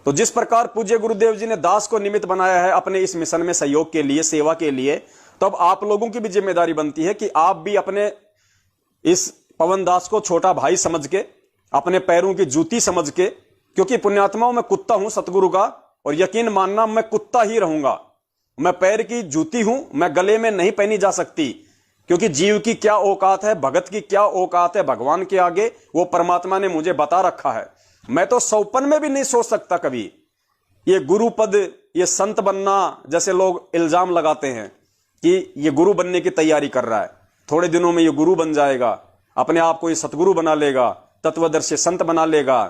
तो जिस प्रकार पूज्य गुरुदेव जी ने दास को निमित्त बनाया है अपने इस मिशन में सहयोग के लिए, सेवा के लिए, तो अब आप लोगों की भी जिम्मेदारी बनती है कि आप भी अपने इस पवन दास को छोटा भाई समझ के, अपने पैरों की जूती समझ के, क्योंकि पुण्यात्माओं में कुत्ता हूं सतगुरु का, और यकीन मानना मैं कुत्ता ही रहूंगा। मैं पैर की जूती हूं, मैं गले में नहीं पहनी जा सकती, क्योंकि जीव की क्या औकात है, भगत की क्या औकात है भगवान के आगे, वो परमात्मा ने मुझे बता रखा है। मैं तो सौपन में भी नहीं सोच सकता कभी ये गुरु पद, ये संत बनना, जैसे लोग इल्जाम लगाते हैं कि ये गुरु बनने की तैयारी कर रहा है, थोड़े दिनों में ये गुरु बन जाएगा, अपने आप को ये सतगुरु बना लेगा, तत्वदर्शी संत बना लेगा।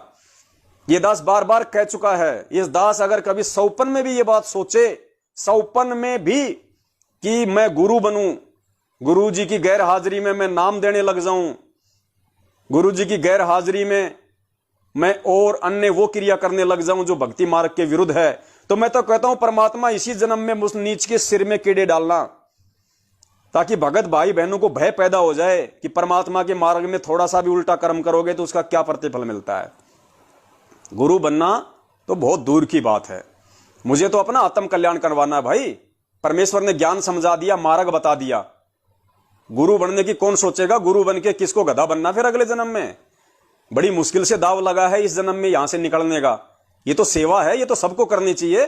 ये दास बार बार कह चुका है। ये दास अगर कभी सौपन में भी ये बात सोचे, सौपन में भी, कि मैं गुरु बनूं, गुरु जी की गैर हाजिरी में मैं नाम देने लग जाऊं, गुरु जी की गैर हाजिरी में मैं और अन्य वो क्रिया करने लग जाऊं जो भक्ति मार्ग के विरुद्ध है, तो मैं तो कहता हूं परमात्मा इसी जन्म में मुझ नीच के सिर में कीड़े डालना, ताकि भगत भाई बहनों को भय पैदा हो जाए कि परमात्मा के मार्ग में थोड़ा सा भी उल्टा कर्म करोगे तो उसका क्या प्रतिफल मिलता है। गुरु बनना तो बहुत दूर की बात है, मुझे तो अपना आत्म कल्याण करवाना है भाई। परमेश्वर ने ज्ञान समझा दिया, मार्ग बता दिया, गुरु बनने की कौन सोचेगा, गुरु बन के किसको गधा बनना फिर अगले जन्म में। बड़ी मुश्किल से दाव लगा है इस जन्म में यहां से निकलने का। ये तो सेवा है, ये तो सबको करनी चाहिए।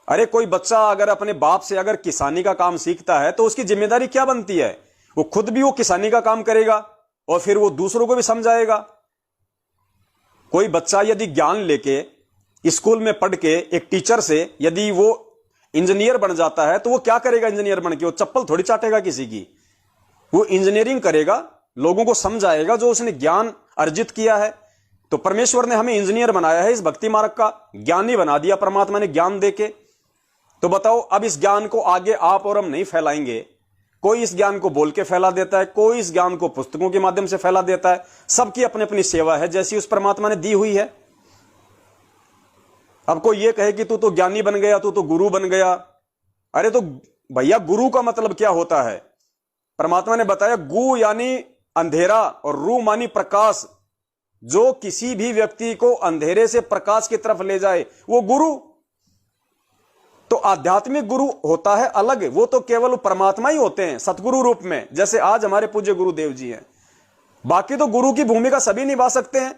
अरे कोई बच्चा अगर अपने बाप से अगर किसानी का काम सीखता है तो उसकी जिम्मेदारी क्या बनती है, वो खुद भी वो किसानी का काम करेगा और फिर वो दूसरों को भी समझाएगा। कोई बच्चा यदि ज्ञान लेके स्कूल में पढ़ के एक टीचर से यदि वो इंजीनियर बन जाता है तो वो क्या करेगा इंजीनियर बन के, वो चप्पल थोड़ी चाटेगा किसी की, वो इंजीनियरिंग करेगा, लोगों को समझाएगा जो उसने ज्ञान अर्जित किया है। तो परमेश्वर ने हमें इंजीनियर बनाया है, इस भक्ति मार्ग का ज्ञानी बना दिया परमात्मा ने ज्ञान देके। तो बताओ अब इस ज्ञान को आगे आप और हम नहीं फैलाएंगे। कोई इस ज्ञान को बोल के फैला देता है, कोई इस ज्ञान को पुस्तकों के माध्यम से फैला देता है। सबकी अपनी अपनी सेवा है जैसी उस परमात्मा ने दी हुई है। अब कोई ये कहे कि तू तो ज्ञानी बन गया, तू तो गुरु बन गया। अरे तो भैया गुरु का मतलब क्या होता है? परमात्मा ने बताया गु यानी अंधेरा और रू मानी प्रकाश। जो किसी भी व्यक्ति को अंधेरे से प्रकाश की तरफ ले जाए वो गुरु। तो आध्यात्मिक गुरु होता है अलग, वो तो केवल परमात्मा ही होते हैं सतगुरु रूप में, जैसे आज हमारे पूज्य गुरुदेव जी हैं। बाकी तो गुरु की भूमिका सभी निभा सकते हैं।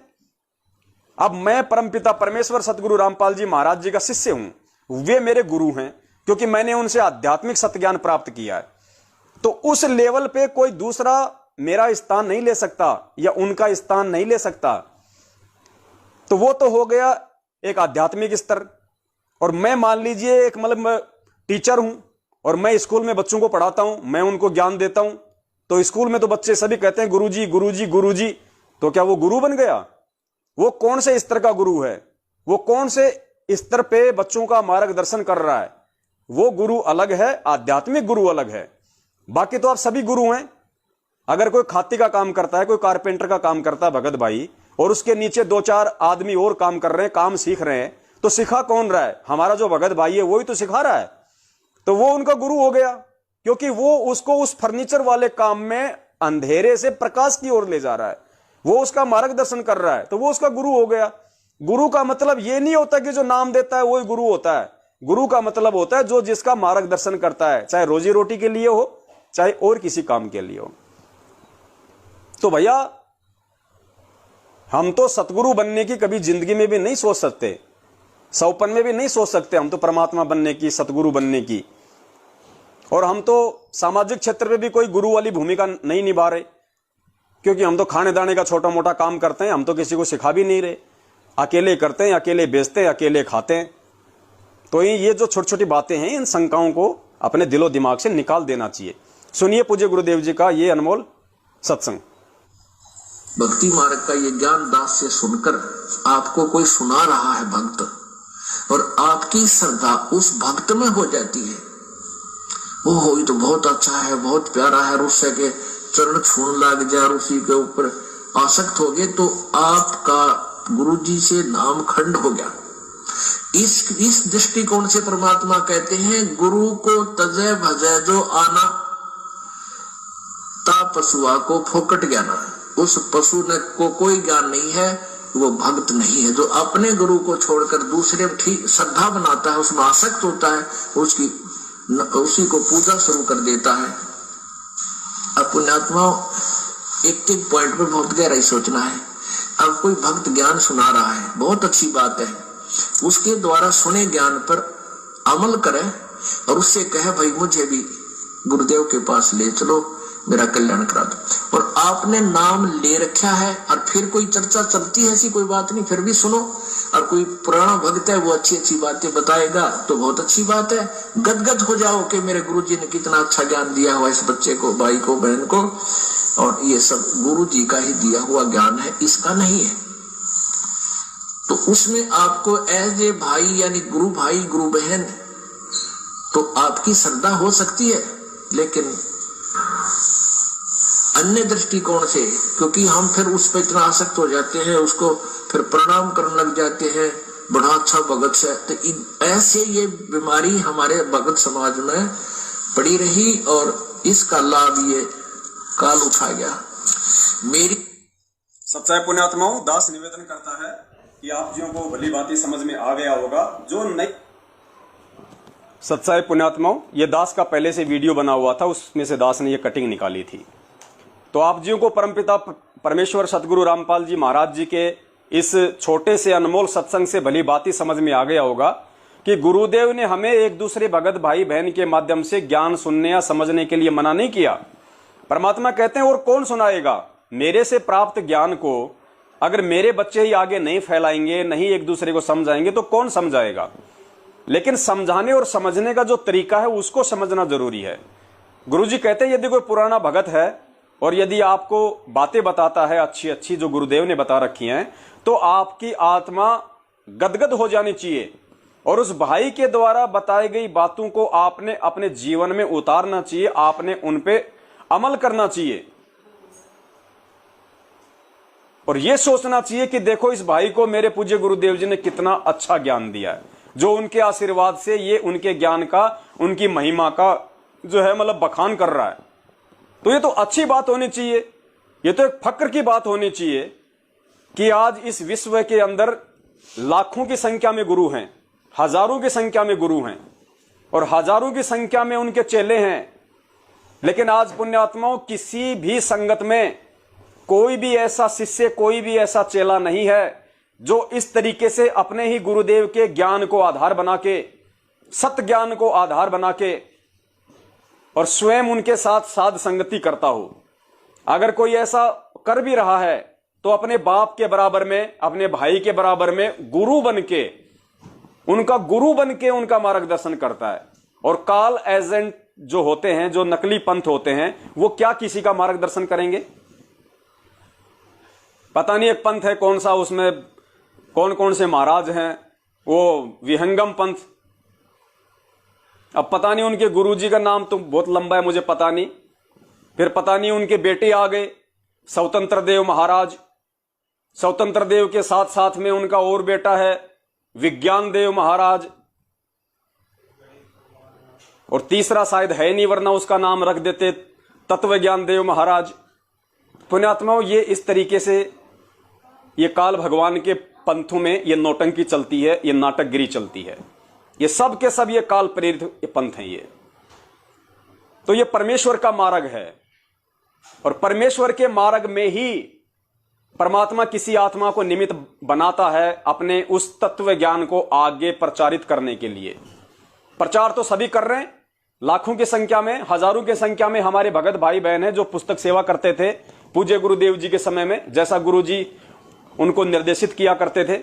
अब मैं परमपिता परमेश्वर सतगुरु रामपाल जी महाराज जी का शिष्य हूं, वे मेरे गुरु हैं क्योंकि मैंने उनसे आध्यात्मिक सत्य ज्ञान प्राप्त किया है। तो उस लेवल पे कोई दूसरा मेरा स्थान नहीं ले सकता या उनका स्थान नहीं ले सकता। तो वो तो हो गया एक आध्यात्मिक स्तर। और मैं मान लीजिए एक मतलब टीचर हूं और मैं स्कूल में बच्चों को पढ़ाता हूं, मैं उनको ज्ञान देता हूं। तो स्कूल में तो बच्चे सभी कहते हैं गुरुजी गुरुजी गुरुजी। तो क्या वो गुरु बन गया? वो कौन से स्तर का गुरु है? वो कौन से स्तर पे बच्चों का मार्गदर्शन कर रहा है? वो गुरु अलग है, आध्यात्मिक गुरु अलग है। बाकी तो आप सभी गुरु हैं। अगर कोई खाती का काम करता है, कोई कारपेंटर का काम करता है भगत भाई, और उसके नीचे दो चार आदमी और काम कर रहे हैं, काम सीख रहे हैं, तो सिखा कौन रहा है? हमारा जो भगत भाई है वही तो सिखा रहा है। तो वो उनका गुरु हो गया क्योंकि वो उसको उस फर्नीचर वाले काम में अंधेरे से प्रकाश की ओर ले जा रहा है, वो उसका मार्गदर्शन कर रहा है, तो वो उसका गुरु हो गया। गुरु का मतलब ये नहीं होता कि जो नाम देता है वही गुरु होता है। गुरु का मतलब होता है जो जिसका मार्गदर्शन करता है, चाहे रोजी रोटी के लिए हो चाहे और किसी काम के लिए हो। तो भैया हम तो सतगुरु बनने की कभी जिंदगी में भी नहीं सोच सकते, सौपन में भी नहीं सोच सकते हम तो परमात्मा बनने की, सतगुरु बनने की। और हम तो सामाजिक क्षेत्र में भी कोई गुरु वाली भूमिका नहीं निभा रहे, क्योंकि हम तो खाने दाने का छोटा मोटा काम करते हैं, हम तो किसी को सिखा भी नहीं रहे। अकेले करते हैं, अकेले बेचते हैं, अकेले खाते हैं। तो ये जो छोटी छोटी बातें हैं, इन शंकाओं को अपने दिलो दिमाग से निकाल देना चाहिए। सुनिए पूज्य गुरुदेव जी का ये अनमोल सत्संग। भक्ति मार्ग का ये ज्ञान दास से सुनकर आपको कोई सुना रहा है भक्त, और आपकी श्रद्धा उस भक्त में हो जाती है। वो हो तो बहुत अच्छा है, बहुत प्यारा है, उससे के चरण छूने लग जाए, उसी के ऊपर आसक्त हो गए, तो आपका गुरुजी से नाम खंड हो गया। इस दृष्टिकोण से परमात्मा कहते हैं गुरु को तजे भजे जो आना, ता पशुआ को फोकट ज्ञाना। उस पशु ने को कोई ज्ञान नहीं है वो भक्त नहीं है। जो अपने गुरु को छोड़कर दूसरे ठीक श्रद्धा बनाता है, उसमें आसक्त होता है, उसी को पूजा शुरू कर देता है। अब पुण्यात्माओं, एक एक पॉइंट पर बहुत गहराई सोचना है। अब कोई भक्त ज्ञान सुना रहा है, बहुत अच्छी बात है, उसके द्वारा सुने ज्ञान पर अमल करे और उससे कहे भाई मुझे भी गुरुदेव के पास ले चलो, मेरा कल्याण करा दो। और आपने नाम ले रखा है और फिर कोई चर्चा चलती है, ऐसी कोई बात नहीं, फिर भी सुनो। और कोई पुराना भक्त है, वो अच्छी अच्छी बातें बताएगा तो बहुत अच्छी बात है। गदगद हो जाओ कि मेरे गुरुजी ने कितना अच्छा ज्ञान दिया हुआ इस बच्चे को, भाई को, बहन को, और ये सब गुरुजी का ही दिया हुआ ज्ञान है, इसका नहीं है। तो उसमें आपको एज ए भाई यानी गुरु भाई गुरु बहन तो आपकी श्रद्धा हो सकती है, लेकिन अन्य दृष्टिकोण से, क्योंकि हम फिर उस पर इतना आसक्त हो जाते हैं, उसको फिर प्रणाम करने लग जाते हैं, बड़ा अच्छा भगत से। तो ऐसे ये बीमारी हमारे भगत समाज में पड़ी रही और इसका लाभ ये काल उठा गया। मेरी सच्चाई पुण्यात्माओं, दास निवेदन करता है कि आप जियों को भली बातें समझ में आ गया होगा। जो नहीं सच्चाई पुण्यात्माओं, ये दास का पहले से वीडियो बना हुआ था, उसमें से दास ने ये कटिंग निकाली थी। तो आप जियों को परमपिता परमेश्वर सतगुरु रामपाल जी महाराज जी के इस छोटे से अनमोल सत्संग से भली बातें समझ में आ गया होगा कि गुरुदेव ने हमें एक दूसरे भगत भाई बहन के माध्यम से ज्ञान सुनने या समझने के लिए मना नहीं किया। परमात्मा कहते हैं और कौन सुनाएगा मेरे से प्राप्त ज्ञान को, अगर मेरे बच्चे ही आगे नहीं फैलाएंगे, नहीं एक दूसरे को समझाएंगे तो कौन समझाएगा। लेकिन समझाने और समझने का जो तरीका है उसको समझना जरूरी है। गुरुजी कहते हैं यदि कोई पुराना भगत है और यदि आपको बातें बताता है अच्छी अच्छी जो गुरुदेव ने बता रखी हैं, तो आपकी आत्मा गदगद हो जानी चाहिए और उस भाई के द्वारा बताई गई बातों को आपने अपने जीवन में उतारना चाहिए, आपने उन पे अमल करना चाहिए और यह सोचना चाहिए कि देखो इस भाई को मेरे पूज्य गुरुदेव जी ने कितना अच्छा ज्ञान दिया है, जो उनके आशीर्वाद से ये उनके ज्ञान का, उनकी महिमा का जो है मतलब बखान कर रहा है। तो ये तो अच्छी बात होनी चाहिए, ये तो एक फक्र की बात होनी चाहिए कि आज इस विश्व के अंदर लाखों की संख्या में गुरु हैं, हजारों की संख्या में गुरु हैं और हजारों की संख्या में उनके चेले हैं। लेकिन आज पुण्यात्माओं, किसी भी संगत में कोई भी ऐसा शिष्य, कोई भी ऐसा चेला नहीं है जो इस तरीके से अपने ही गुरुदेव के ज्ञान को आधार बना के, सत्य ज्ञान को आधार बना के और स्वयं उनके साथ साध संगति करता हो। अगर कोई ऐसा कर भी रहा है तो अपने बाप के बराबर में, अपने भाई के बराबर में गुरु बन के, उनका गुरु बन के उनका मार्गदर्शन करता है। और काल एजेंट जो होते हैं, जो नकली पंथ होते हैं, वो क्या किसी का मार्गदर्शन करेंगे? पता नहीं एक पंथ है कौन सा, उसमें कौन कौन से महाराज हैं, वो विहंगम पंथ। अब पता नहीं उनके गुरुजी का नाम तो बहुत लंबा है, मुझे पता नहीं। फिर पता नहीं उनके बेटे आ गए स्वतंत्र देव महाराज, स्वतंत्र देव के साथ साथ में उनका और बेटा है विज्ञान देव महाराज, और तीसरा शायद है नहीं वरना उसका नाम रख देते तत्वज्ञान देव महाराज। पुण्यात्माओं, ये इस तरीके से ये काल भगवान के पंथों में ये नौटंकी चलती है, ये नाटकगिरी चलती है। ये सब के सब ये काल प्रेरित ये पंथ हैं। ये तो ये परमेश्वर का मार्ग है और परमेश्वर के मार्ग में ही परमात्मा किसी आत्मा को निमित्त बनाता है अपने उस तत्व ज्ञान को आगे प्रचारित करने के लिए। प्रचार तो सभी कर रहे हैं, लाखों की संख्या में, हजारों की संख्या में हमारे भगत भाई बहन हैं जो पुस्तक सेवा करते थे पूज्य गुरुदेव जी के समय में, जैसा गुरु जी उनको निर्देशित किया करते थे।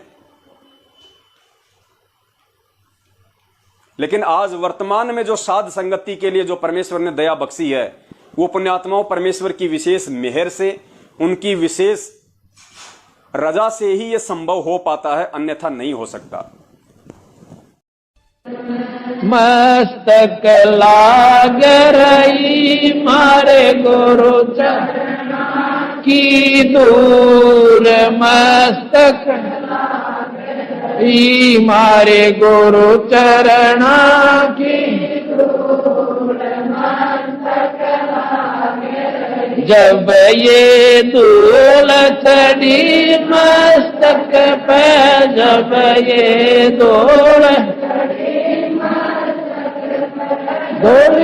लेकिन आज वर्तमान में जो साध संगति के लिए जो परमेश्वर ने दया बख्शी है, वो पुण्यात्माओं परमेश्वर की विशेष मेहर से, उनकी विशेष रजा से ही ये संभव हो पाता है, अन्यथा नहीं हो सकता। मस्तक लाग रही मारे गुरु चरण की दूर, मस्तक मारे गुरु चरण की दूर, मस्तक जब ये धूल चढ़ी मस्तक मस्तक पे जब ये धूल धूल